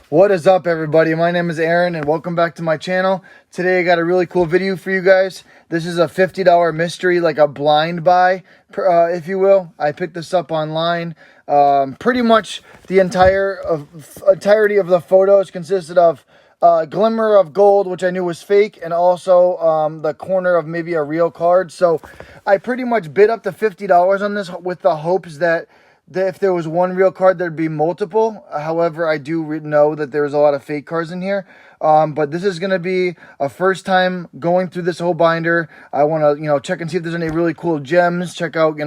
What is up, everybody? My name is Aaron and welcome back to my channel. Today I got a really cool video for you guys. This is a $50 mystery, like a blind buy, if you will. I picked this up online. Pretty much the entirety of the photos consisted of glimmer of gold, which I knew was fake, and also the corner of maybe a real card. So I pretty much bid up to $50 on this with the hopes that if there was one real card, there'd be multiple. However, I do know that there's a lot of fake cards in here. But this is going to be a first time going through this whole binder. I want to, check and see if there's any really cool gems. Check out,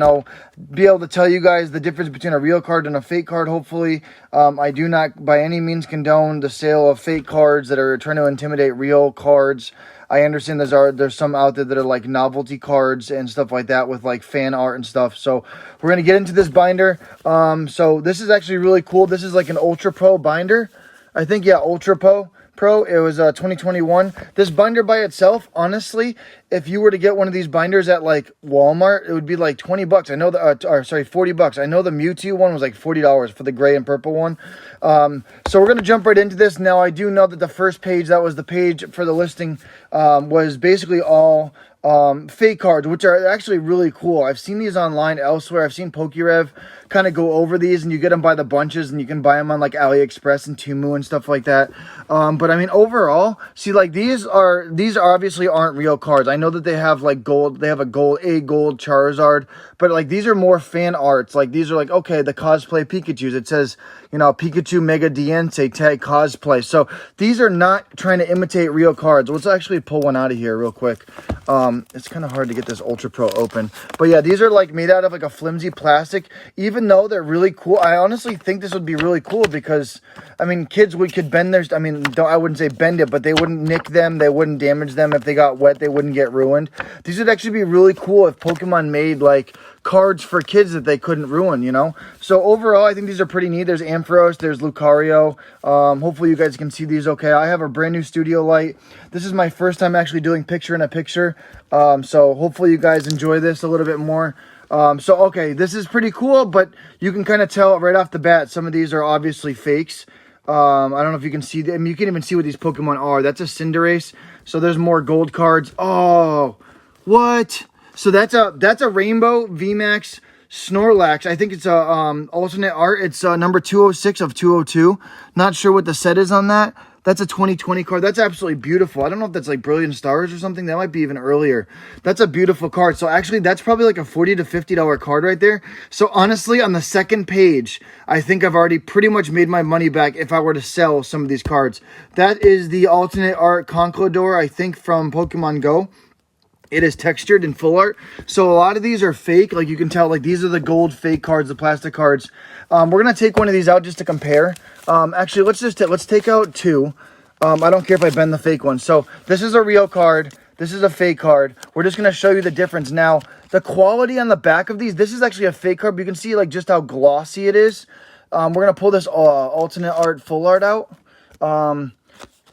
be able to tell you guys the difference between a real card and a fake card, hopefully. I do not by any means condone the sale of fake cards that are trying to intimidate real cards. I understand there's some out there that are like novelty cards and stuff like that with like fan art and stuff. So we're going to get into this binder. So this is actually really cool. This is like an Ultra Pro binder. I think, yeah, Ultra Pro. It was 2021. This binder by itself, honestly, if you were to get one of these binders at like Walmart, it would be like 20 bucks. I know the 40 bucks. I know the Mewtwo one was like $40 for the gray and purple one. So we're going to jump right into this. Now, I do know that the first page, that was the page for the listing, was basically all fake cards, which are actually really cool. I've seen these online elsewhere. I've seen PokeRev kind of go over these, and you get them by the bunches, and you can buy them on like AliExpress and Temu and stuff like that. But I mean, overall, see, like these obviously aren't real cards. I know that they have like gold. They have a gold Charizard, but like these are more fan arts. Like these are like, okay, the cosplay Pikachus. It says, Pikachu Mega Diente tag cosplay. So these are not trying to imitate real cards. Let's actually pull one out of here real quick. It's kind of hard to get this Ultra Pro open. But yeah, these are like made out of like a flimsy plastic. Even though they're really cool, I honestly think this would be really cool because, I mean, kids, we could bend their, I wouldn't say bend it, but they wouldn't nick them. They wouldn't damage them. If they got wet, they wouldn't get ruined. These would actually be really cool if Pokemon made like cards for kids that they couldn't ruin, So overall, I think these are pretty neat. There's Ampharos, there's Lucario. Hopefully you guys can see these okay. I have a brand new studio light. This is my first time actually doing picture-in-a-picture. So hopefully you guys enjoy this a little bit more. Okay, this is pretty cool, but you can kind of tell right off the bat, some of these are obviously fakes. I don't know if you can see them. You can even see what these Pokemon are. That's a Cinderace. So there's more gold cards. Oh, what? So that's a Rainbow VMAX Snorlax. I think it's a alternate art. It's number 206 of 202. Not sure what the set is on that. That's a 2020 card. That's absolutely beautiful. I don't know if that's like Brilliant Stars or something. That might be even earlier. That's a beautiful card. So actually, that's probably like a $40 to $50 card right there. So honestly, on the second page, I think I've already pretty much made my money back if I were to sell some of these cards. That is the alternate art Conkeldurr, I think, from Pokemon Go. It is textured in full art. So a lot of these are fake. Like you can tell, like these are the gold fake cards, the plastic cards. We're going to take one of these out just to compare. Actually, let's take out two. I don't care if I bend the fake one. So this is a real card. This is a fake card. We're just going to show you the difference. Now, the quality on the back of these, this is actually a fake card, but you can see like just how glossy it is. We're going to pull this alternate art, full art out.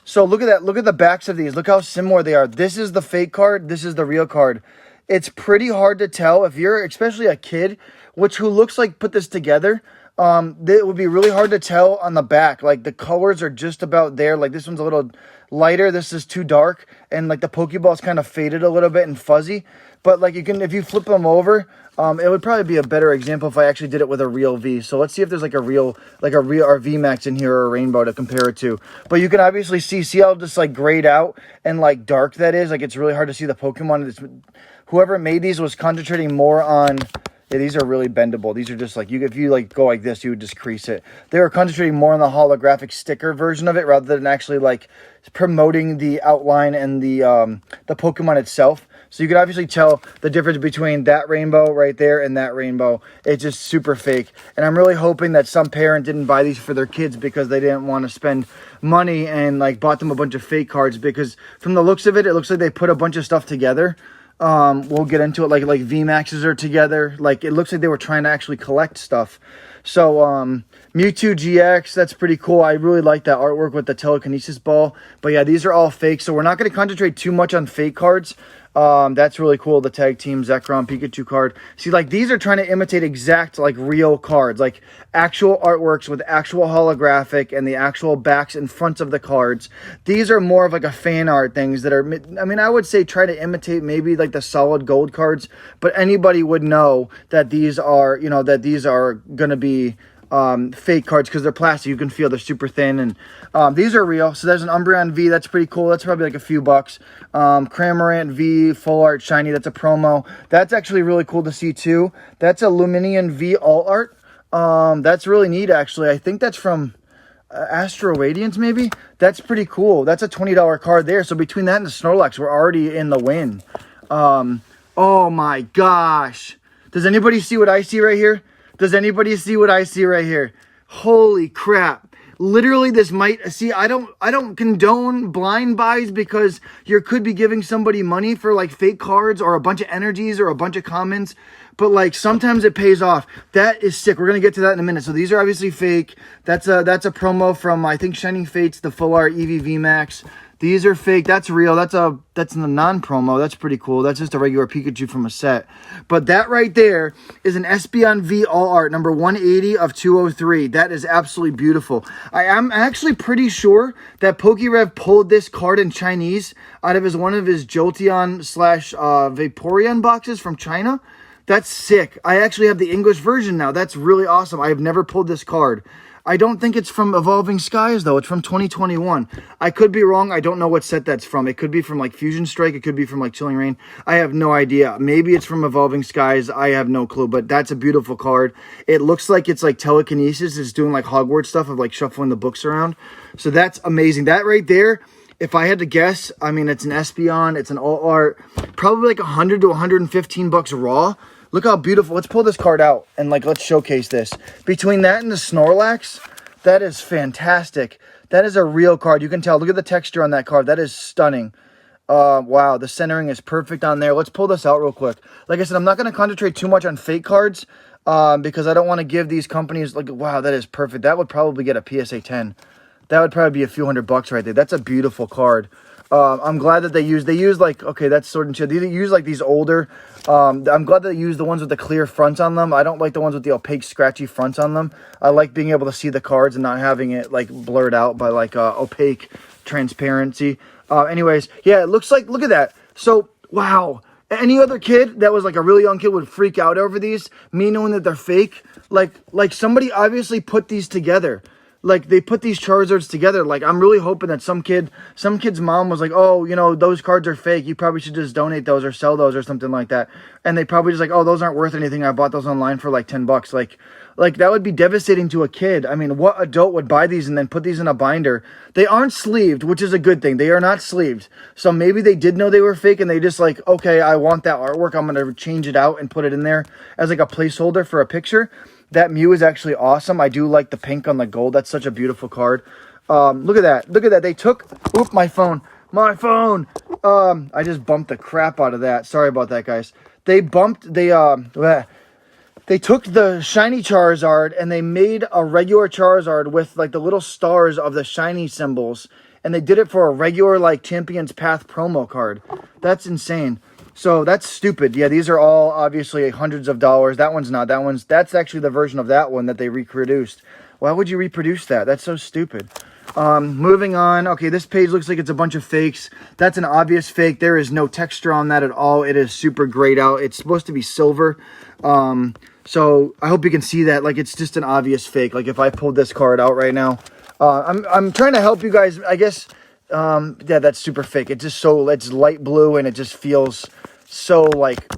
So look at that. Look at the backs of these. Look how similar they are. This is the fake card. This is the real card. It's pretty hard to tell if you're, especially a kid, who looks like put this together. It would be really hard to tell on the back. Like the colors are just about there. Like this one's a little lighter. This is too dark. And like the Pokeball's kind of faded a little bit and fuzzy. But like if you flip them over, it would probably be a better example if I actually did it with a real V. So let's see if there's like a real VMAX in here or a Rainbow to compare it to. But you can obviously see how just like grayed out and like dark that is. Like it's really hard to see the Pokemon. Whoever made these was concentrating more on. Yeah, these are really bendable. These are just like, if you like go like this, you would just crease it. They were concentrating more on the holographic sticker version of it rather than actually like promoting the outline and the Pokemon itself. So you can obviously tell the difference between that rainbow right there and that rainbow. It's just super fake. And I'm really hoping that some parent didn't buy these for their kids because they didn't want to spend money and like bought them a bunch of fake cards, because from the looks of it, it looks like they put a bunch of stuff together. We'll get into it. Like VMAXs are together. Like it looks like they were trying to actually collect stuff. So Mewtwo GX, that's pretty cool. I really like that artwork with the telekinesis ball. But yeah, these are all fake. So we're not going to concentrate too much on fake cards. That's really cool. The tag team Zekrom Pikachu card. See, like these are trying to imitate exact like real cards, like actual artworks with actual holographic and the actual backs and fronts of the cards. These are more of like a fan art things that are, I mean, I would say try to imitate maybe like the solid gold cards, but anybody would know that these are, you know, that these are going to be fake cards because they're plastic. You can feel they're super thin, and these are real. So there's an Umbreon V. That's pretty cool. That's probably like a few bucks. Cramorant V full art shiny. That's a promo. That's actually really cool to see too. That's a Luminion V all art. That's really neat actually. I think that's from Astro Radiance maybe. That's pretty cool. That's a $20 card there. So between that and the Snorlax, we're already in the win. Oh my gosh. Does anybody see what I see right here? Does anybody see what I see right here? Holy crap. Literally, this might... See, I don't condone blind buys because you could be giving somebody money for, like, fake cards or a bunch of energies or a bunch of commons. But, like, sometimes it pays off. That is sick. We're going to get to that in a minute. So, these are obviously fake. That's a promo from, I think, Shining Fates, the Full Art EV Max. These are fake. That's real. That's in the non-promo. That's pretty cool. That's just a regular Pikachu from a set. But that right there is an Espeon V All Art, number 180 of 203. That is absolutely beautiful. I am actually pretty sure that PokeRev pulled this card in Chinese out of one of his Jolteon / Vaporeon boxes from China. That's sick. I actually have the English version now. That's really awesome. I have never pulled this card. I don't think it's from Evolving Skies, though. It's from 2021. I could be wrong. I don't know what set that's from. It could be from, like, Fusion Strike. It could be from, like, Chilling Reign. I have no idea. Maybe it's from Evolving Skies. I have no clue. But that's a beautiful card. It looks like it's, like, telekinesis. It's doing, like, Hogwarts stuff of, like, shuffling the books around. So that's amazing. That right there, if I had to guess, I mean, it's an Espeon. It's an All Art. Probably, like, 100 to 115 bucks raw. Look how beautiful. Let's pull this card out and, like, let's showcase this. Between that and the Snorlax, that is fantastic. That is a real card. You can tell. Look at the texture on that card. That is stunning. Wow, the centering is perfect on there. Let's pull this out real quick. Like I said, I'm not going to concentrate too much on fake cards because I don't want to give these companies, like, wow, that is perfect. That would probably get a PSA 10. That would probably be a few $100 right there. That's a beautiful card. I'm glad that they use like, okay, that's Sword and Shield. They use like these older, I'm glad they use the ones with the clear fronts on them. I don't like the ones with the opaque, scratchy fronts on them. I like being able to see the cards and not having it like blurred out by like opaque transparency. Anyways, yeah, it looks like, look at that. So, wow. Any other kid that was like a really young kid would freak out over these, me knowing that they're fake. Like somebody obviously put these together. Like, they put these Charizards together. Like, I'm really hoping that some kid's mom was like, oh, you know, those cards are fake. You probably should just donate those or sell those or something like that. And they probably just like, oh, those aren't worth anything. I bought those online for like 10 bucks. Like that would be devastating to a kid. I mean, what adult would buy these and then put these in a binder? They aren't sleeved, which is a good thing. They are not sleeved. So maybe they did know they were fake and they just like, okay, I want that artwork. I'm going to change it out and put it in there as like a placeholder for a picture. That Mew is actually awesome. I do like the pink on the gold. That's such a beautiful card. Look at that. Look at that. They took... Oop, my phone. My phone. I just bumped the crap out of that. Sorry about that, guys. They bumped... They took the shiny Charizard and they made a regular Charizard with like the little stars of the shiny symbols. And they did it for a regular like Champion's Path promo card. That's insane. So that's stupid. Yeah, these are all obviously hundreds of dollars. That one's not. That's actually the version of that one that they reproduced. Why would you reproduce that? That's so stupid. Moving on. Okay, this page looks like it's a bunch of fakes. That's an obvious fake. There is no texture on that at all. It is super grayed out. It's supposed to be silver. So I hope you can see that. Like, it's just an obvious fake. Like, if I pulled this card out right now, I'm trying to help you guys, I guess. Yeah, that's super fake. It's just so, it's light blue and it just feels so like,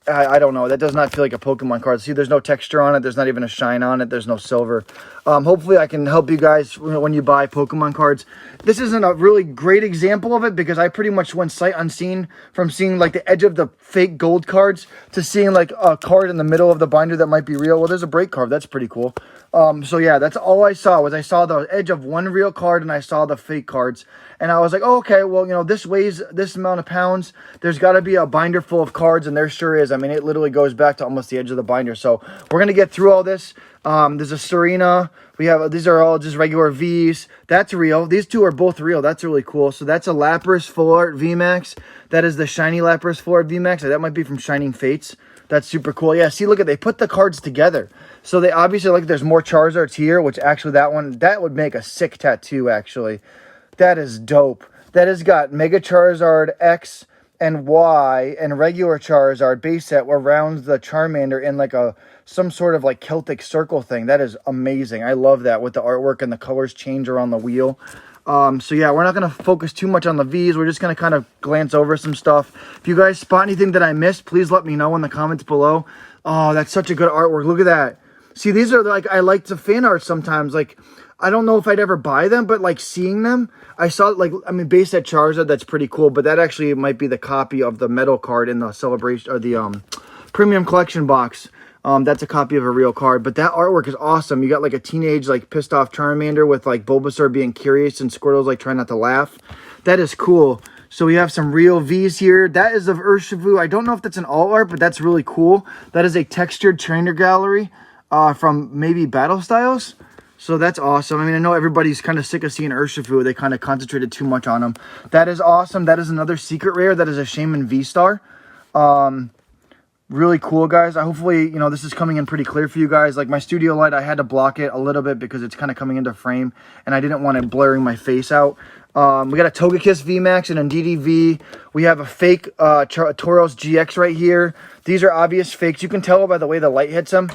I don't know. That does not feel like a Pokemon card. See, there's no texture on it. There's not even a shine on it. There's no silver. Hopefully I can help you guys when you buy Pokemon cards. This isn't a really great example of it because I pretty much went sight unseen from seeing like the edge of the fake gold cards to seeing like a card in the middle of the binder that might be real. Well, there's a break card. That's pretty cool. So yeah, that's all I saw was I saw the edge of one real card and I saw the fake cards. And I was like, oh, okay, well, you know, this weighs this amount of pounds. There's got to be a binder full of cards, and there sure is. I mean, it literally goes back to almost the edge of the binder. So we're going to get through all this. There's a Serena. We have, these are all just regular Vs. That's real. These two are both real. That's really cool. So that's a Lapras Full Art VMAX. That is the shiny Lapras Full Art VMAX. That might be from Shining Fates. That's super cool. Yeah, see, look at, they put the cards together. So they obviously, like, there's more Charizards here, which actually that would make a sick tattoo, actually. That is dope. That has got Mega Charizard X and Y and regular Charizard base set around the Charmander in like some sort of like Celtic circle thing. That is amazing. I love that with the artwork and the colors change around the wheel. So yeah, we're not going to focus too much on the Vs. We're just going to kind of glance over some stuff. If you guys spot anything that I missed, please let me know in the comments below. Oh, that's such a good artwork. Look at that. See, these are like, I like to fan art sometimes. Like, I don't know if I'd ever buy them, but like seeing them, I saw like, I mean, base set Charizard, that's pretty cool, but that actually might be the copy of the metal card in the celebration or the premium collection box. That's a copy of a real card, but that artwork is awesome. You got like a teenage, like pissed off Charmander with like Bulbasaur being curious and Squirtle's like trying not to laugh. That is cool. So we have some real Vs here. That is of Urshifu. I don't know if that's an alt art, but that's really cool. That is a textured trainer gallery from maybe Battle Styles. So that's awesome. I mean, I know everybody's kind of sick of seeing Urshifu. They kind of concentrated too much on him. That is awesome. That is another secret rare. That is a Shaman V-Star. Really cool, guys. Hopefully, you know, this is coming in pretty clear for you guys. Like my studio light, I had to block it a little bit because it's kind of coming into frame, and I didn't want it blurring my face out. We got a Togekiss VMAX and a DDV. We have a fake Tauros GX right here. These are obvious fakes. You can tell by the way the light hits them.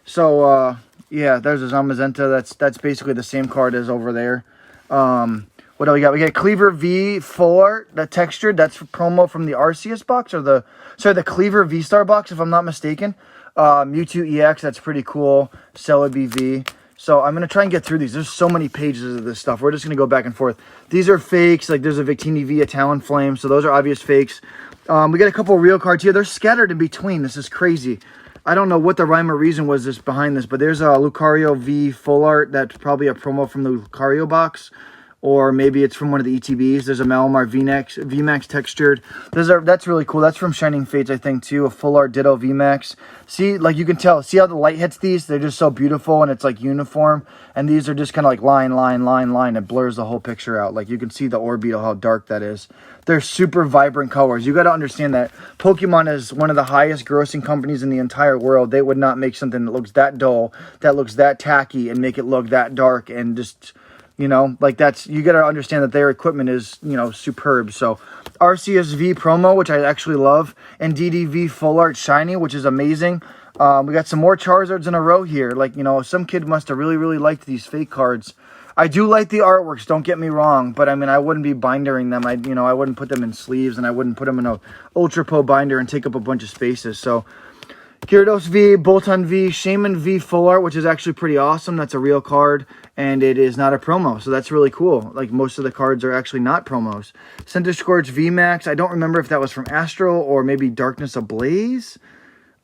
So, yeah, there's a Zamazenta. That's basically the same card as over there. What do we got? We got Cleaver V Full Art, that textured. That's promo from the Arceus box, or the Cleaver V-Star box, if I'm not mistaken. Mewtwo EX, that's pretty cool. Celebi V. So I'm going to try and get through these. There's so many pages of this stuff. We're just going to go back and forth. These are fakes. Like there's a Victini V, a Talonflame. So those are obvious fakes. We got a couple real cards here. They're scattered in between. This is crazy. I don't know what the rhyme or reason was behind this, but there's a Lucario V Full Art. That's probably a promo from the Lucario box. Or maybe it's from one of the ETBs. There's a Malamar VMAX textured. That's really cool. That's from Shining Fates, I think, too. A Full Art Ditto VMAX. See, like you can tell. See how the light hits these? They're just so beautiful, and it's like uniform. And these are just kind of like line. It blurs the whole picture out. Like you can see the Orbeetle, how dark that is. They're super vibrant colors. You got to understand that Pokemon is one of the highest grossing companies in the entire world. They would not make something that looks that dull, that looks that tacky, and make it look that dark and just... You know, like that's, you got to understand that their equipment is, you know, superb. So RCSV promo, which I actually love, and DDV Full Art Shiny, which is amazing. We got some more Charizards in a row here. Like, you know, some kid must have really liked these fake cards. I do like the artworks, don't get me wrong, but I mean, I wouldn't be bindering them. I wouldn't put them in sleeves, and I wouldn't put them in a Ultra Po binder and take up a bunch of spaces. So Gyarados V, Bolton V, Shaman V Full Art, which is actually pretty awesome. That's a real card, and it is not a promo, so that's really cool. Like, most of the cards are actually not promos. Centiskorch VMAX, I don't remember if that was from Astral or maybe Darkness Ablaze.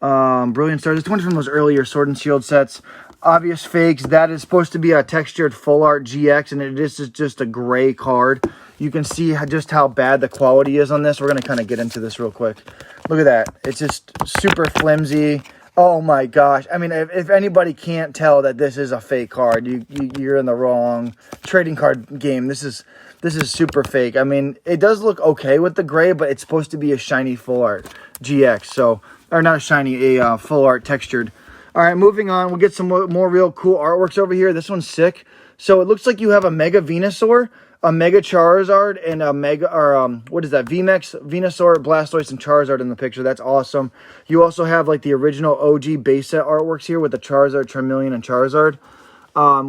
Brilliant Stars, it's one from those earlier Sword and Shield sets. Obvious fakes, that is supposed to be a textured Full Art GX, and it is just a gray card. You can see just how bad the quality is on this. We're going to kind of get into this real quick. Look at that. It's just super flimsy. Oh my gosh. I mean, if anybody can't tell that this is a fake card, you're in the wrong trading card game. This is super fake. I mean, it does look okay with the gray, but it's supposed to be a shiny Full Art GX. So, or not a shiny, a Full Art textured. All right, moving on. We'll get some more real cool artworks over here. This one's sick. So it looks like you have a Mega Venusaur, a Mega Charizard, and a Mega, or what is that? VMAX, Venusaur, Blastoise, and Charizard in the picture. That's awesome. You also have like the original OG base set artworks here with the Charizard, Charmeleon, and Charizard,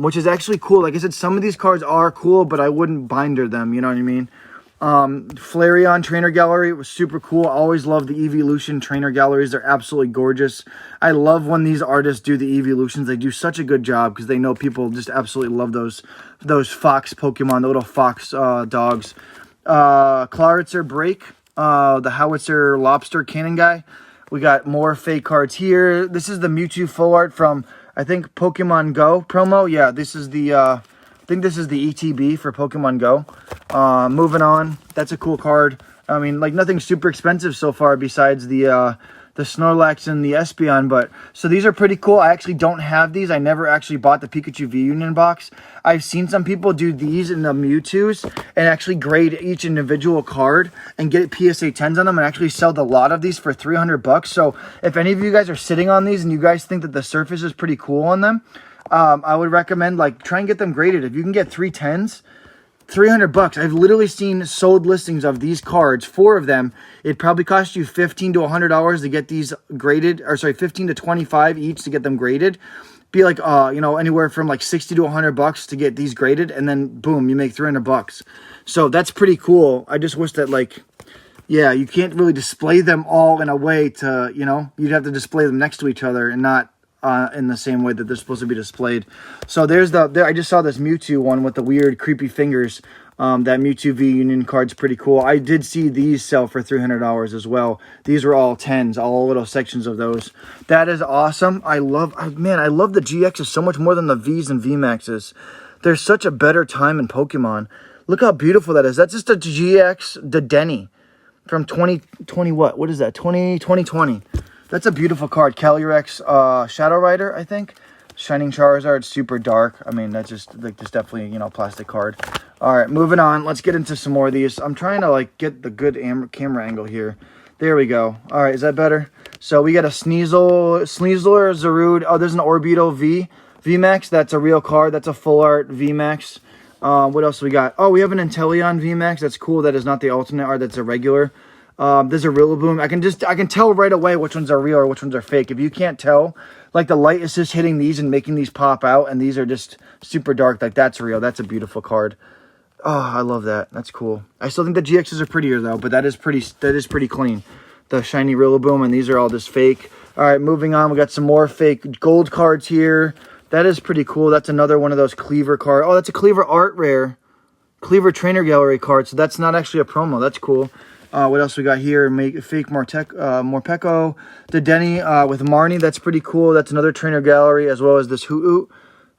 which is actually cool. Like I said, some of these cards are cool, but I wouldn't binder them. You know what I mean? Flareon Trainer Gallery was super cool. I always love the Evolution Trainer Galleries. They're absolutely gorgeous. I love when these artists do the Evolutions. They do such a good job because they know people just absolutely love those fox Pokemon, the little fox dogs. Claritzer Break, the Howitzer Lobster Cannon guy. We got more fake cards here. This is the Mewtwo Full Art from, I think, Pokemon Go promo. Yeah, this is the... I think this is the ETB for Pokemon Go. Moving on. That's a cool card. I mean, like, nothing super expensive so far besides the the Snorlax and the Espeon. But so these are pretty cool. I actually don't have these. I never actually bought the Pikachu V Union box. I've seen some people do these in the Mewtwo's and actually grade each individual card and get PSA 10s on them and actually sell the lot of these for 300 bucks. So if any of you guys are sitting on these and you guys think that the surface is pretty cool on them, I would recommend like try and get them graded. If you can get 310s, 300 bucks. I've literally seen sold listings of these cards, 4 of them. It probably cost you $15 to $100 to get these graded, or sorry, 15 to 25 each to get them graded. Be like, you know, anywhere from like 60 to 100 bucks to get these graded, and then boom, you make 300 bucks. So that's pretty cool. I just wish that like, yeah, you can't really display them all in a way to, you know, you'd have to display them next to each other and not in the same way that they're supposed to be displayed. So there's I just saw this Mewtwo one with the weird creepy fingers. That Mewtwo V Union card's pretty cool. I did see these sell for $300 as well. These were all 10s, all little sections of those. That is awesome. I love the GXs so much more than the Vs and VMAXs. There's such a better time in Pokemon. Look how beautiful that is. That's just a GX, the Denny from 2020. What is that? 2020. That's a beautiful card. Calyrex Shadow Rider, I think. Shining Charizard, super dark. I mean, that's just like just definitely, you know, plastic card. All right, moving on. Let's get into some more of these. I'm trying to like get the good camera angle here. There we go. All right, is that better? So we got a Sneasler, Zarude. Oh, there's an Orbeetle V. VMAX, that's a real card. That's a full art VMAX. What else we got? Oh, we have an Inteleon VMAX. That's cool. That is not the alternate art. That's a regular. There's a Rillaboom. I can tell right away which ones are real or which ones are fake. If you can't tell, like the light is just hitting these and making these pop out, and these are just super dark. Like that's real. That's a beautiful card. Oh, I love that. That's cool. I still think the GXs are prettier though, but that is pretty clean. The shiny Rillaboom, and these are all just fake. All right, moving on. We got some more fake gold cards here. That is pretty cool. That's another one of those Cleaver cards. Oh, that's a Cleaver art rare. Cleaver Trainer Gallery card. So that's not actually a promo. That's cool. What else we got here? Fake Morpeko. The Denny with Marnie. That's pretty cool. That's another Trainer Gallery, as well as this Hoot.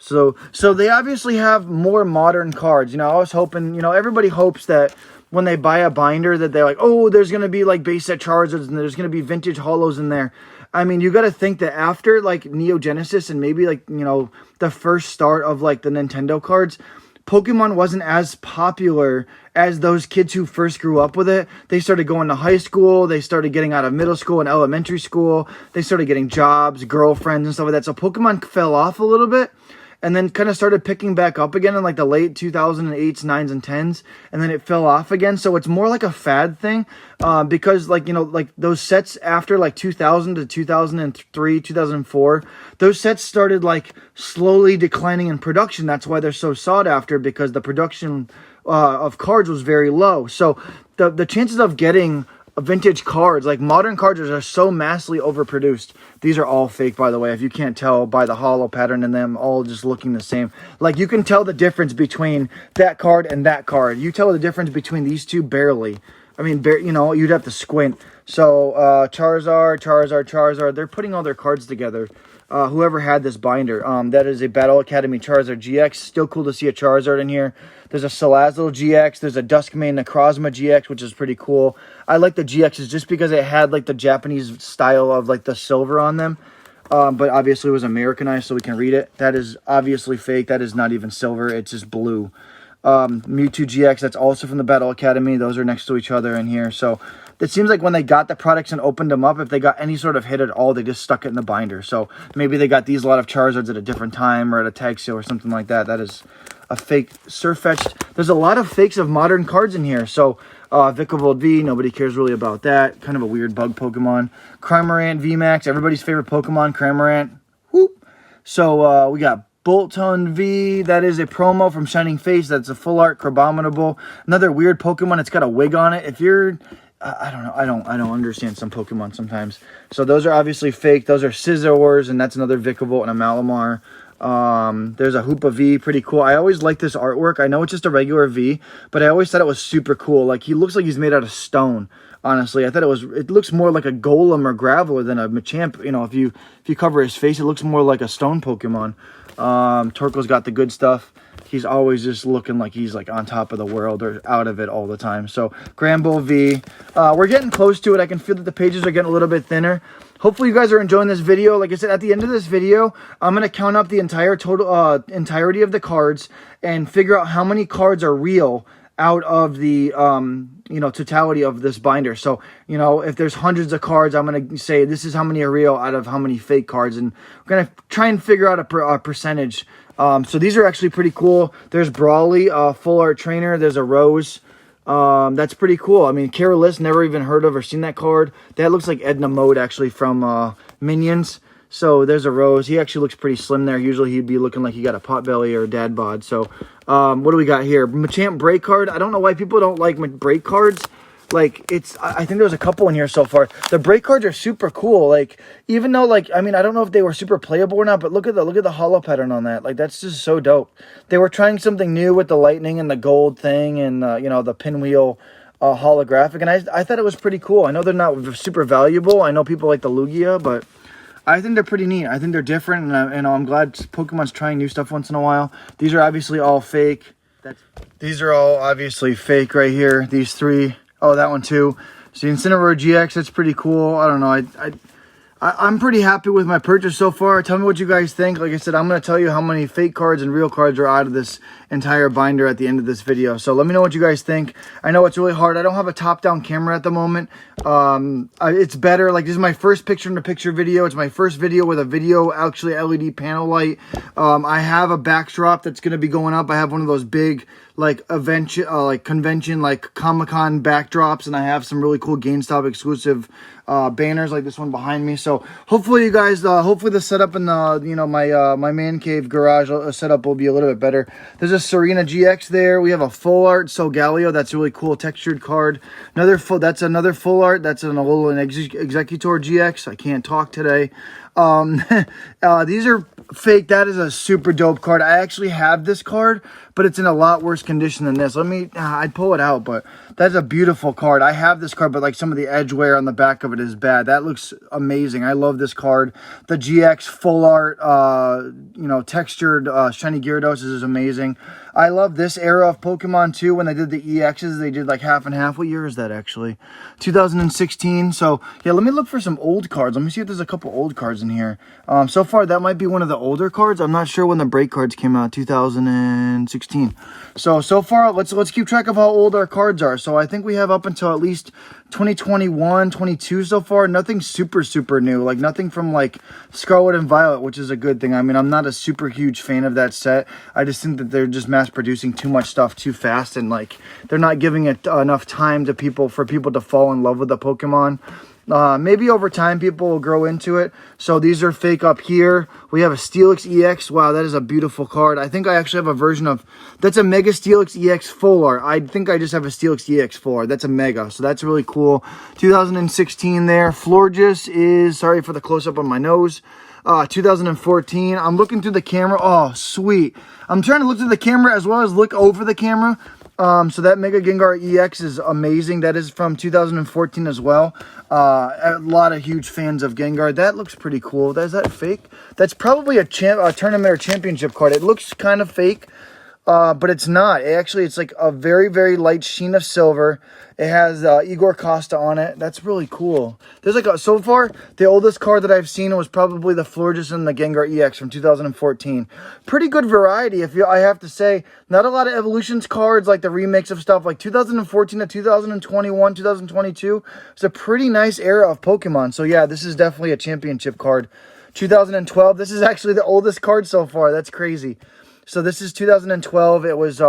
So they obviously have more modern cards. You know, I was hoping, you know, everybody hopes that when they buy a binder that they're like, oh, there's going to be like base set Charizards and there's going to be vintage holos in there. I mean, you got to think that after like Neo Genesis and maybe like, you know, the first start of like the Nintendo cards, Pokemon wasn't as popular as those kids who first grew up with it. They started going to high school. They started getting out of middle school and elementary school. They started getting jobs, girlfriends, and stuff like that. So Pokemon fell off a little bit and then kind of started picking back up again in like the late 2008s, 9s, and 10s. And then it fell off again. So it's more like a fad thing because like, you know, like those sets after like 2000 to 2003, 2004, those sets started like slowly declining in production. That's why they're so sought after, because the production of cards was very low. So the chances of getting vintage cards, like modern cards, are so massively overproduced. These are all fake, by the way, if you can't tell by the hollow pattern in them all just looking the same. Like you can tell the difference between that card and that card. You tell the difference between these two barely. I mean, you know, you'd have to squint. So Charizard, they're putting all their cards together. Whoever had this binder, that is a Battle Academy Charizard GX. Still cool to see a Charizard in here. There's a Salazzle GX. There's a Duskmane Necrozma GX, which is pretty cool. I like the GXs just because it had like the Japanese style of like the silver on them. But obviously it was Americanized, so we can read it. That is obviously fake. That is not even silver. It's just blue. Mewtwo GX, that's also from the Battle Academy. Those are next to each other in here. So it seems like when they got the products and opened them up, if they got any sort of hit at all, they just stuck it in the binder. So maybe they got these a lot of Charizards at a different time or at a tag sale or something like that. That is a fake Surfetched. There's a lot of fakes of modern cards in here. So Vikavolt V, nobody cares really about that. Kind of a weird bug Pokemon. Cramorant VMAX, everybody's favorite Pokemon, Cramorant. Whoop. So we got Bolton V, that is a promo from Shining Face. That's a full art Crabominable. Another weird Pokemon. It's got a wig on it. If you're, I don't know. I don't understand some Pokemon sometimes. So those are obviously fake. Those are Scizors, and that's another Vikavolt and a Malamar. There's a Hoopa V, pretty cool. I always like this artwork. I know it's just a regular V, but I always thought it was super cool. Like he looks like he's made out of stone. Honestly, I thought it looks more like a Golem or Graveler than a Machamp. You know, if you cover his face, it looks more like a stone Pokemon. Torko's got the good stuff. He's always just looking like he's like on top of the world or out of it all the time. So Gramble V, we're getting close to it. I can feel that the pages are getting a little bit thinner. Hopefully you guys are enjoying this video. Like I said, at the end of this video, I'm going to count up the entirety of the cards and figure out how many cards are real out of the, totality of this binder. So, if there's hundreds of cards, I'm going to say this is how many are real out of how many fake cards. And we're going to try and figure out a percentage. So these are actually pretty cool. There's Brawly, full art trainer. There's a Rose. That's pretty cool. I mean, Careless, never even heard of or seen that card. That looks like Edna Mode actually from Minions. So there's a Rose. He actually looks pretty slim there. Usually he'd be looking like he got a pot belly or a dad bod. So what do we got here? Machamp break card. I don't know why people don't like break cards. Like, I think there's a couple in here so far. The break cards are super cool. Like, even though, like, I mean, I don't know if they were super playable or not, but look at the hollow pattern on that. Like, that's just so dope. They were trying something new with the lightning and the gold thing and, the pinwheel holographic. And I thought it was pretty cool. I know they're not super valuable. I know people like the Lugia, but I think they're pretty neat. I think they're different, and I'm glad Pokemon's trying new stuff once in a while. These are obviously all fake. These are all obviously fake right here. These three. Oh, that one too. So Incineroar GX, that's pretty cool. I don't know. I'm pretty happy with my purchase so far. Tell me what you guys think. Like I said, I'm going to tell you how many fake cards and real cards are out of this entire binder at the end of this video. So let me know what you guys think. I know it's really hard. I don't have a top-down camera at the moment. It's better. Like, this is my first picture-in-the-picture video. It's my first video with a video, actually LED panel light. I have a backdrop that's going to be going up. I have one of those big, like, convention, like Comic-Con backdrops, and I have some really cool GameStop exclusive banners like this one behind me. So hopefully you guys, hopefully the setup in the, my man cave garage setup will be a little bit better. There's a Serena GX there. We have a full art Solgaleo. That's a really cool textured card. That's another full art. That's an Executor GX. I can't talk today. These are fake. That is a super dope card. I actually have this card, but it's in a lot worse condition than this. I'd pull it out, but that's a beautiful card. I have this card, but like some of the edge wear on the back of it is bad. That looks amazing. I love this card. The GX full art, textured shiny Gyarados is amazing. I love this era of Pokemon too. When they did the EXs, they did like half and half. What year is that actually? 2016. So yeah, let me look for some old cards. Let me see if there's a couple old cards in here. So far that might be one of the older cards. I'm not sure when the break cards came out. 2016. So far let's keep track of how old our cards are. So I think we have up until at least 2021, 22 so far. Nothing super new. Like nothing from like Scarlet and Violet, which is a good thing. I mean, I'm not a super huge fan of that set. I just think that they're just mass producing too much stuff too fast, and like they're not giving it enough time to people to fall in love with the Pokemon. Maybe over time people will grow into it. So these are fake up here. We have a Steelix EX. Wow, that is a beautiful card. I think I actually have a version of, that's a Mega Steelix EX full art. I think I just have a Steelix EX full art. That's a Mega, so that's really cool. 2016 there. Florges is, sorry for the close-up on my nose. 2014. I'm looking through the camera. Oh, sweet. I'm trying to look through the camera as well as look over the camera. So that Mega Gengar EX is amazing. That is from 2014 as well. A lot of huge fans of Gengar. That looks pretty cool. Is that fake? That's probably a tournament or championship card. It looks kind of fake, but it's not. It's like a very, very light sheen of silver. It has Igor Costa on it. That's really cool. There's like so far, the oldest card that I've seen was probably the Florges and the Gengar EX from 2014. Pretty good variety, I have to say. Not a lot of Evolutions cards, like the remakes of stuff like 2014 to 2021, 2022. It's a pretty nice era of Pokemon. So yeah, this is definitely a championship card. 2012, this is actually the oldest card so far. That's crazy. So this is 2012. It was,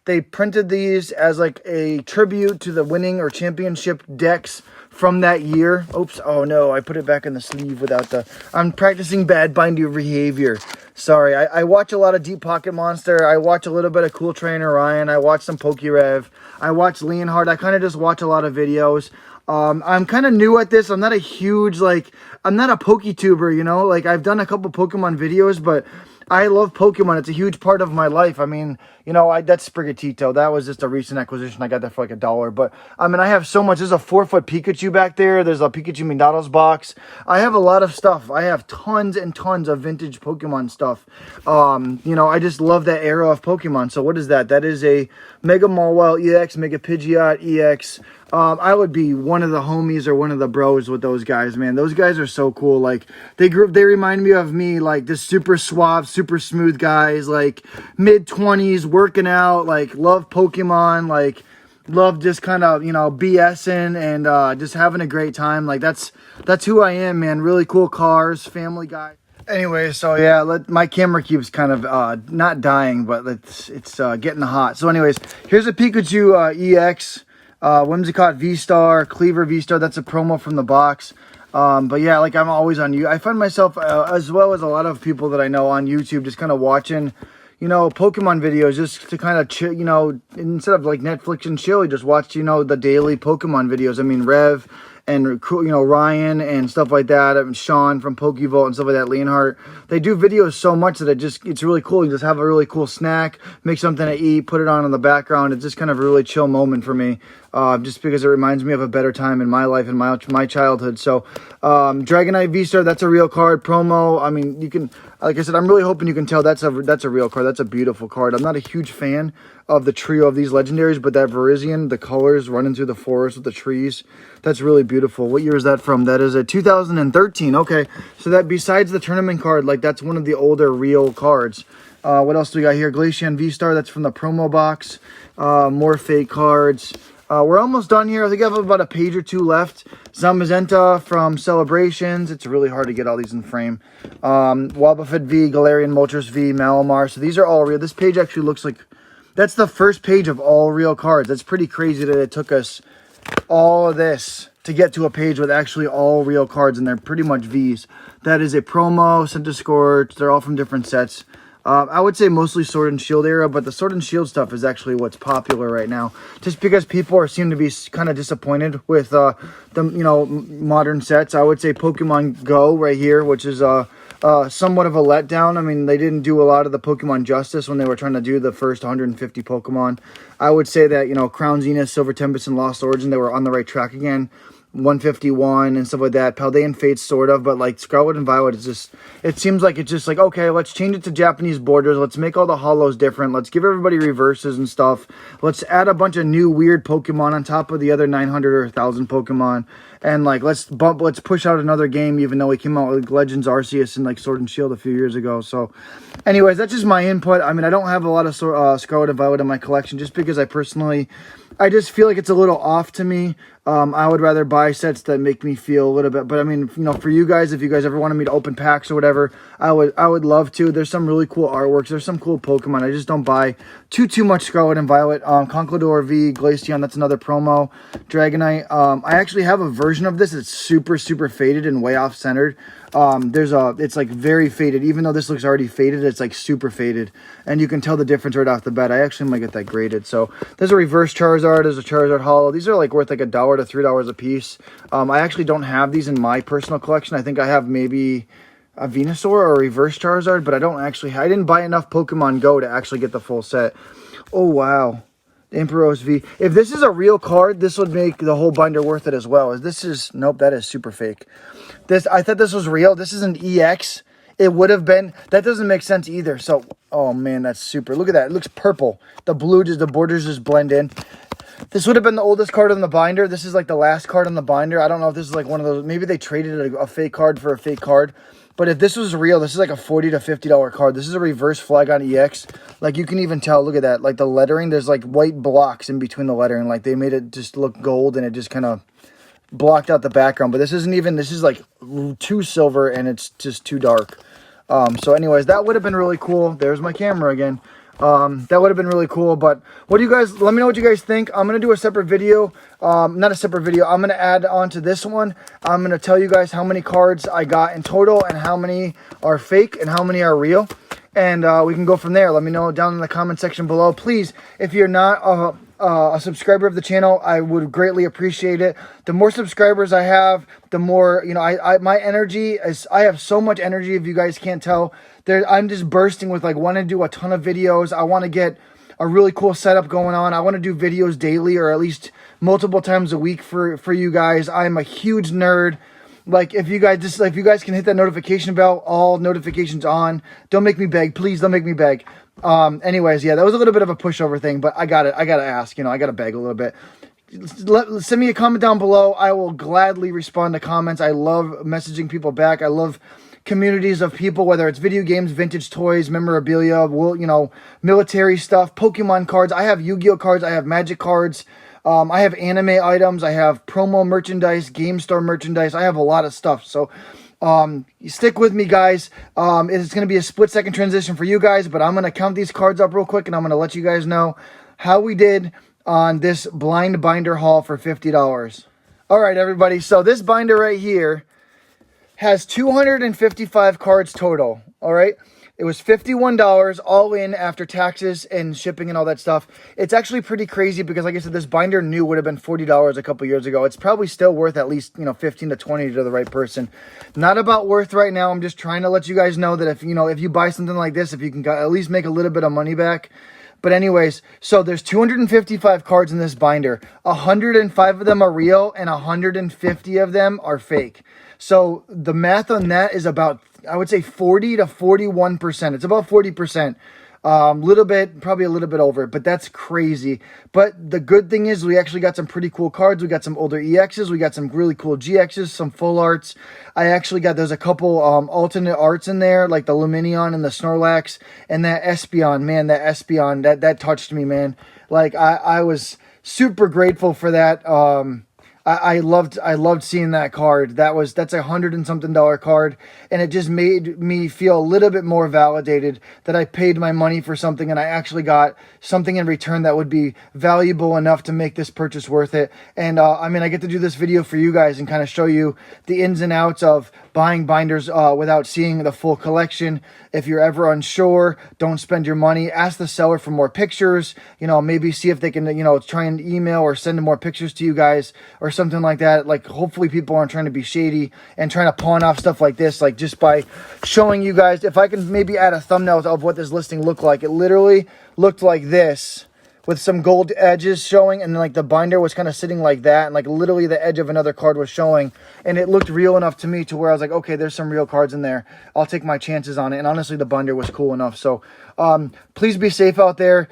they printed these as like a tribute to the winning or championship decks from that year. Oops, oh no, I put it back in the sleeve without I'm practicing bad binder behavior. Sorry, I watch a lot of Deep Pocket Monster. I watch a little bit of Cool Trainer Ryan. I watch some Pokerev. I watch Leonhard. I kind of just watch a lot of videos. I'm kind of new at this. I'm not a huge, I'm not a PokeTuber, Like, I've done a couple Pokemon videos, but I love Pokemon. It's a huge part of my life. I mean, you know, that's Sprigatito. That was just a recent acquisition. I got that for like $1. But I mean, I have so much. There's a 4-foot Pikachu back there. There's a Pikachu McDonald's box. I have a lot of stuff. I have tons and tons of vintage Pokemon stuff. You know, I just love that era of Pokemon. So what is that? That is a Mega Mawile EX, Mega Pidgeot EX. I would be one of the homies or one of the bros with those guys, man. Those guys are so cool. Like, they remind me of me, like, this super suave, super smooth guys, like, mid-20s, working out, like, love Pokemon, like, love just kind of, you know, BSing and just having a great time. Like, that's who I am, man. Really cool cars, family guy. Anyway, so yeah, my camera keeps kind of not dying, but it's getting hot. So anyways, here's a Pikachu EX. Whimsicott V-Star, Cleaver V-Star, that's a promo from the box. But yeah, like I'm always on I find myself, as well as a lot of people that I know on YouTube, just kind of watching, you know, Pokemon videos just to kind of chill, you know, instead of like Netflix and chill, you just watch, you know, the daily Pokemon videos. I mean, Rev and, you know, Ryan and stuff like that, and Sean from Pokevault and stuff like that, Leonhardt. They do videos so much that it's really cool. You just have a really cool snack, make something to eat, put it on in the background. It's just kind of a really chill moment for me, just because it reminds me of a better time in my life and my childhood. So, Dragonite V-Star, that's a real card, promo. I mean, you can, like I said, I'm really hoping you can tell that's a real card. That's a beautiful card. I'm not a huge fan of the trio of these legendaries, but that Virizion, the colors running through the forest with the trees, that's really beautiful. What year is that from? That is a 2013. Okay, so that besides the tournament card, like that's one of the older real cards. What else do we got here? Glaceon V-Star, that's from the promo box. More fake cards. We're almost done here. I think I have about a page or two left. Zamazenta from Celebrations. It's really hard to get all these in frame. Wobbuffet V, Galarian Moltres V, Malamar. So these are all real. This page actually looks like, that's the first page of all real cards. That's pretty crazy that it took us all of this to get to a page with actually all real cards, and they're pretty much Vs. That is a promo, Centiskorch. They're all from different sets. I would say mostly Sword and Shield era, but the Sword and Shield stuff is actually what's popular right now. Just because people seem to be kind of disappointed with the, you know, modern sets. I would say Pokemon Go right here, which is somewhat of a letdown. I mean, they didn't do a lot of the Pokemon justice when they were trying to do the first 150 Pokemon. I would say that, you know, Crown Zenith, Silver Tempest, and Lost Origin, they were on the right track again. 151 and stuff like that. Paldean Fates, sort of, but like Scarlet and Violet is just, it seems like it's just like, okay, let's change it to Japanese borders. Let's make all the holos different. Let's give everybody reverses and stuff. Let's add a bunch of new weird Pokemon on top of the other 900 or 1,000 Pokemon. And like, let's push out another game, even though we came out with Legends Arceus and like Sword and Shield a few years ago. So anyways, that's just my input. I mean, I don't have a lot of Scarlet and Violet in my collection just because I just feel like it's a little off to me. I would rather buy sets that make me feel a little bit, but I mean, you know, for you guys, if you guys ever wanted me to open packs or whatever, I would love to. There's some really cool artworks. There's some cool Pokemon. I just don't buy too much Scarlet and Violet. Conkeldurr V, Glaceon, that's another promo. Dragonite. I actually have a version of this that's super faded and way off centered. It's like very faded. Even though this looks already faded, it's like super faded, and you can tell the difference right off the bat. I actually might get that graded. So there's a reverse Charizard, there's a Charizard Holo. These are like worth like $1 to $3 a piece. I actually don't have these in my personal collection. I think I have maybe a Venusaur or a reverse Charizard, but I didn't buy enough Pokemon Go to actually get the full set. Oh wow. Emperos V. If this is a real card, this would make the whole binder worth it as well. Nope, that is super fake. I thought this was real. This is an EX. It would have been. That doesn't make sense either. So, oh man, that's super. Look at that. It looks purple. The borders just blend in. This would have been the oldest card on the binder. This is like the last card on the binder. I don't know if this is like one of those. Maybe they traded a fake card for a fake card. But if this was real, this is like a $40 to $50 card. This is a reverse Flygon EX. Like, you can even tell, look at that. Like, the lettering, there's like white blocks in between the lettering. Like, they made it just look gold, and it just kind of blocked out the background. But this isn't even, this is like too silver, and it's just too dark. So anyways, that would have been really cool. There's my camera again. That would have been really cool. But what do you guys, let me know what you guys think. I'm going to do a separate video. Not a separate video. I'm going to add on to this one. I'm going to tell you guys how many cards I got in total and how many are fake and how many are real. And we can go from there. Let me know down in the comment section below. Please, if you're not a subscriber of the channel, I would greatly appreciate it. The more subscribers I have, the more, you know, my energy is, I have so much energy, if you guys can't tell. I'm just bursting with like wanting to do a ton of videos. I want to get a really cool setup going on. I want to do videos daily or at least multiple times a week for you guys. I'm a huge nerd. Like, if you guys can hit that notification bell, all notifications on. Don't make me beg. Please don't make me beg. Anyways, yeah, that was a little bit of a pushover thing, but I got to ask, you know, I got to beg a little bit. Send me a comment down below. I will gladly respond to comments. I love messaging people back. I love communities of people, whether it's video games, vintage toys, memorabilia, you know, military stuff, Pokemon cards. I have Yu-Gi-Oh cards. I have Magic cards. I have anime items. I have promo merchandise, game store merchandise. I have a lot of stuff. So you stick with me, guys. It's going to be a split-second transition for you guys, but I'm going to count these cards up real quick, and I'm going to let you guys know how we did on this blind binder haul for $50. All right, everybody. So this binder right here has 255 cards total. All right. It was $51 all in after taxes and shipping and all that stuff. It's actually pretty crazy because, like I said, this binder new would have been $40 a couple years ago. It's probably still worth at least, you know, 15 to 20 to the right person. Not about worth right now. I'm just trying to let you guys know that if you buy something like this, if you can at least make a little bit of money back. But anyways, so there's 255 cards in this binder. 105 of them are real and 150 of them are fake. So the math on that is about, I would say 40 to 41%. It's about 40%. Little bit, probably a little bit over, but that's crazy. But the good thing is we actually got some pretty cool cards. We got some older EXs. We got some really cool GXs, some full arts. There's a couple alternate arts in there, like the Lumineon and the Snorlax and that Espeon. Man, that Espeon, that touched me, man. Like, I was super grateful for that. I loved seeing that card. That's $100 and something card, and it just made me feel a little bit more validated that I paid my money for something and I actually got something in return that would be valuable enough to make this purchase worth it. And I mean, I get to do this video for you guys and kind of show you the ins and outs of buying binders without seeing the full collection. If you're ever unsure, don't spend your money. Ask the seller for more pictures. You know, maybe see if they can, you know, try and email or send more pictures to you guys or something like that. Like, hopefully people aren't trying to be shady and trying to pawn off stuff like this. Like, just by showing you guys, if I can maybe add a thumbnail of what this listing looked like. It literally looked like this, with some gold edges showing, and like the binder was kind of sitting like that, and like literally the edge of another card was showing, and it looked real enough to me to where I was like, okay, there's some real cards in there. I'll take my chances on it. And honestly, the binder was cool enough. So please be safe out there.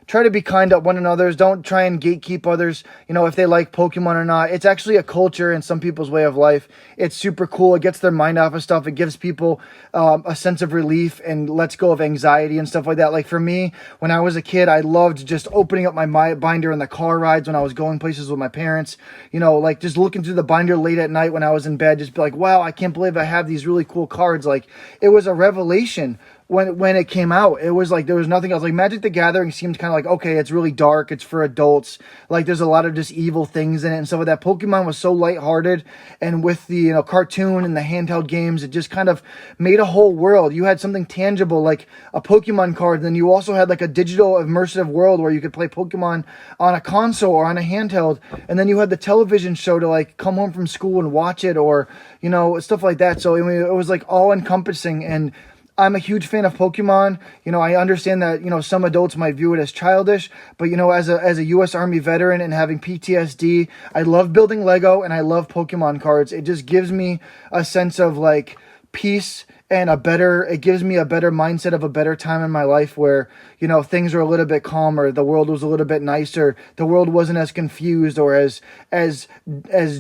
Try to be kind to one another. Don't try and gatekeep others, you know, if they like Pokemon or not. It's actually a culture in some people's way of life. It's super cool. It gets their mind off of stuff. It gives people a sense of relief and lets go of anxiety and stuff like that. Like, for me, when I was a kid, I loved just opening up my binder in the car rides when I was going places with my parents. You know, like just looking through the binder late at night when I was in bed, just be like, wow, I can't believe I have these really cool cards. Like, it was a revelation. When it came out, it was like there was nothing else. Like, Magic the Gathering seemed kind of like, okay, it's really dark, it's for adults, like there's a lot of just evil things in it and stuff like that. Pokemon was so lighthearted, and with the, you know, cartoon and the handheld games, it just kind of made a whole world. You had something tangible like a Pokemon card, and then you also had like a digital immersive world where you could play Pokemon on a console or on a handheld, and then you had the television show to like come home from school and watch it, or, you know, stuff like that. So I mean, it was like all encompassing, and I'm a huge fan of Pokemon. You know, I understand that, you know, some adults might view it as childish, but, you know, as a U.S. Army veteran and having PTSD, I love building Lego and I love Pokemon cards. It just gives me a sense of like peace and it gives me a better mindset of a better time in my life where, you know, things are a little bit calmer, the world was a little bit nicer, the world wasn't as confused or as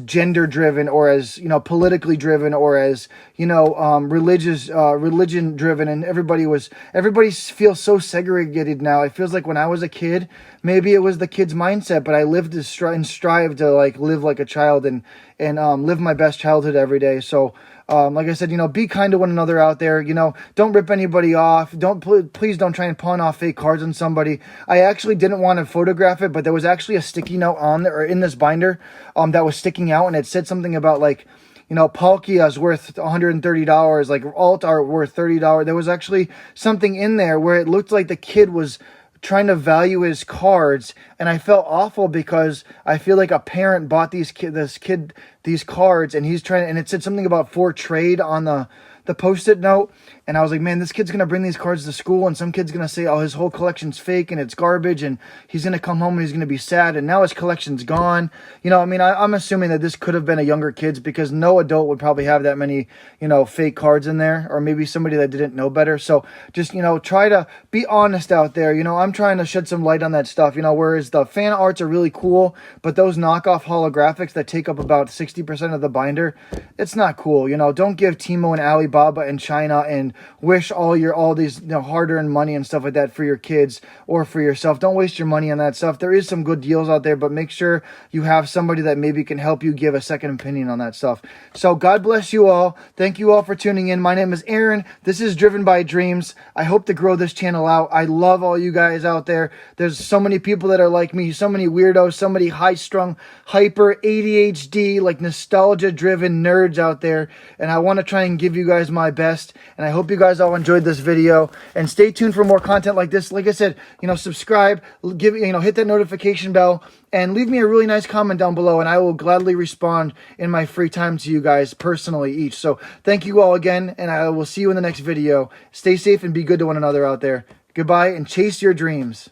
gender driven or as, you know, politically driven or as, you know, religion driven, and everybody feels so segregated now. It feels like when I was a kid, maybe it was the kid's mindset, but I lived to strive to like live like a child and live my best childhood every day. So like I said, you know, be kind to one another out there. You know, don't rip anybody off. Please don't try and pawn off fake cards on somebody. I actually didn't want to photograph it, but there was actually a sticky note on there, or in this binder, that was sticking out, and it said something about like, you know, Palkia's worth $130, like alt art worth $30. There was actually something in there where it looked like the kid was trying to value his cards, and I felt awful because I feel like a parent bought this kid these cards, and he's trying, and it said something about for trade on the post-it note, and I was like, man, this kid's gonna bring these cards to school, and some kid's gonna say, oh, his whole collection's fake and it's garbage, and he's gonna come home and he's gonna be sad, and now his collection's gone. You know, I mean, I'm assuming that this could have been a younger kid's, because no adult would probably have that many, you know, fake cards in there, or maybe somebody that didn't know better. So just, you know, try to be honest out there. You know, I'm trying to shed some light on that stuff, you know, whereas the fan arts are really cool, but those knockoff holographics that take up about 60% of the binder, it's not cool. You know, don't give Timo and Alibaba and China and Wish all these, you know, hard-earned money and stuff like that for your kids or for yourself. Don't waste your money on that stuff. There is some good deals out there, but make sure you have somebody that maybe can help you give a second opinion on that stuff. So God bless you all. Thank you all for tuning in. My name is Aaron. This is Driven by Dreams. I hope to grow this channel out. I love all you guys out there. There's so many people that are like me, so many weirdos, so many high-strung, hyper ADHD, like nostalgia-driven nerds out there, and I want to try and give you guys my best, and I hope you guys all enjoyed this video, and stay tuned for more content like this. Like I said, you know, subscribe, hit that notification bell, and leave me a really nice comment down below, and I will gladly respond in my free time to you guys personally each. So thank you all again, and I will see you in the next video. Stay safe and be good to one another out there. Goodbye, and chase your dreams.